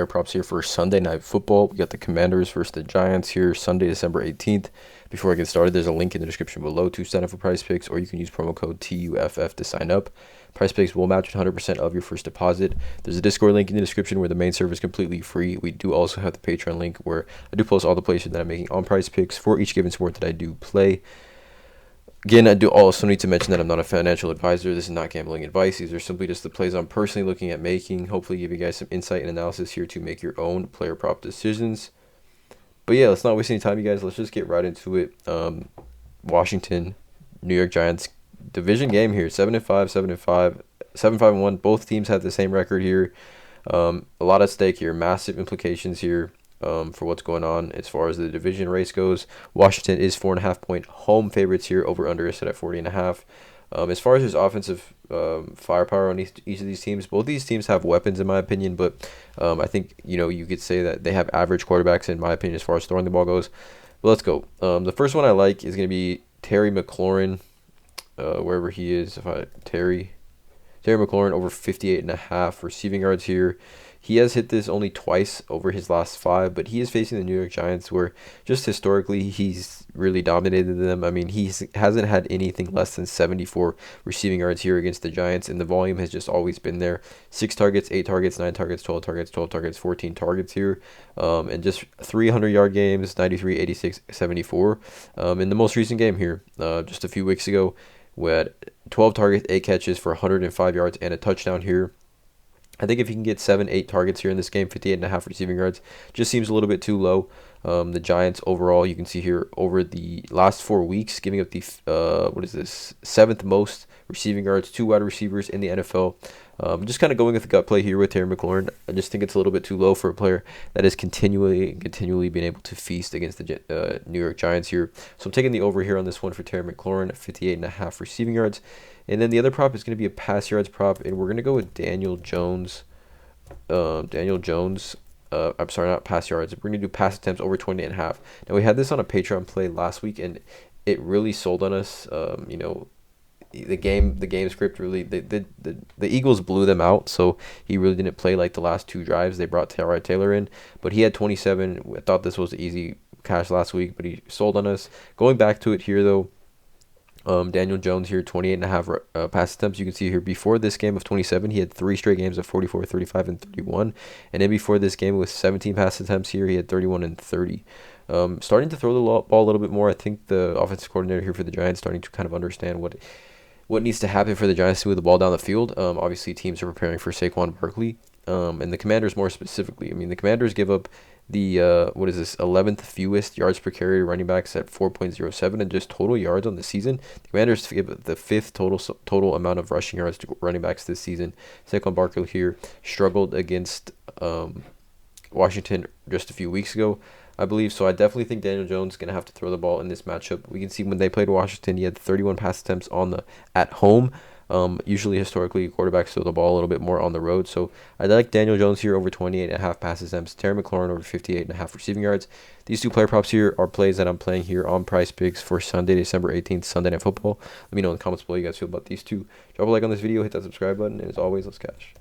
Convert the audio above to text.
player props here for Sunday Night Football. We got the Commanders versus the Giants here Sunday, December 18th. Before I get started, there's a link in the description below to sign up for PrizePicks, or you can use promo code TUFF to sign up. PrizePicks will match 100% of your first deposit. There's a Discord link in the description where the main server is completely free. We do also have the Patreon link where I do post all the plays that I'm making on PrizePicks for each given sport that I do play. Again, I do also need to mention that I'm not a financial advisor. This is not gambling advice. These are simply just the plays I'm personally looking at making. Hopefully give you guys some insight and analysis here to make your own player prop decisions. But yeah, let's not waste any time, you guys. Let's just get right into it. Washington, New York Giants division game here. 7-5, 7-5, 7-5-1. Both teams have the same record here. A lot at stake here. Massive implications here. For what's going on as far as the division race goes. Washington is 4.5-point home favorites here. Over under is set at 40.5. As far as his offensive firepower on each of these teams, both these teams have weapons in my opinion, but I think you could say that they have average quarterbacks in my opinion as far as throwing the ball goes. But let's go. The first one I like is going to be Terry McLaurin, wherever he is. Terry McLaurin over 58.5 receiving yards here. He has hit this only twice over his last 5, but he is facing the New York Giants where just historically he's really dominated them. I mean, he hasn't had anything less than 74 receiving yards here against the Giants, and the volume has just always been there. 6 targets, 8 targets, 9 targets, 12 targets, 12 targets, 14 targets here, and just 300-yard games, 93, 86, 74. In the most recent game here, just a few weeks ago, we had 12 targets, 8 catches for 105 yards and a touchdown here. I think if you can get 7-8 targets here in this game, 58.5 receiving yards, just seems a little bit too low. The Giants overall, you can see here over the last 4 weeks, giving up the 7th most receiving yards to wide receivers in the NFL. Just kind of going with the gut play here with Terry McLaurin. I just think it's a little bit too low for a player that is continually been able to feast against the New York Giants here. So I'm taking the over here on this one for Terry McLaurin at 58.5 receiving yards. And then the other prop is going to be a pass yards prop, and we're going to go with Daniel Jones. I'm sorry, not pass yards. We're going to do pass attempts over 20.5. Now, we had this on a Patreon play last week, and it really sold on us. The game script really, the Eagles blew them out, so he really didn't play like the last 2 drives. They brought Tyrod Taylor in, but he had 27. I thought this was easy cash last week, but he sold on us. Going back to it here, though, Daniel Jones here, 28.5 pass attempts. You can see here before this game of 27, he had 3 straight games of 44, 35, and 31. And then before this game with 17 pass attempts here, he had 31 and 30. Starting to throw the ball a little bit more. I think the offensive coordinator here for the Giants starting to kind of understand what needs to happen for the Giants to move the ball down the field. Obviously, teams are preparing for Saquon Barkley. And the Commanders more specifically. I mean, the Commanders give up the 11th fewest yards per carry running backs at 4.07, and just total yards on the season. The Commanders give the 5th total amount of rushing yards to running backs this season. Saquon Barkley here struggled against Washington just a few weeks ago, I believe. So I definitely think Daniel Jones is going to have to throw the ball in this matchup. We can see when they played Washington, he had 31 pass attempts at home. Usually, historically, quarterbacks throw the ball a little bit more on the road. So I like Daniel Jones here over 28.5 pass attempts. Terry McLaurin over 58.5 receiving yards. These 2 player props here are plays that I'm playing here on PrizePicks for Sunday, December 18th, Sunday Night Football. Let me know in the comments below how you guys feel about these 2. Drop a like on this video, hit that subscribe button, and as always, let's cash.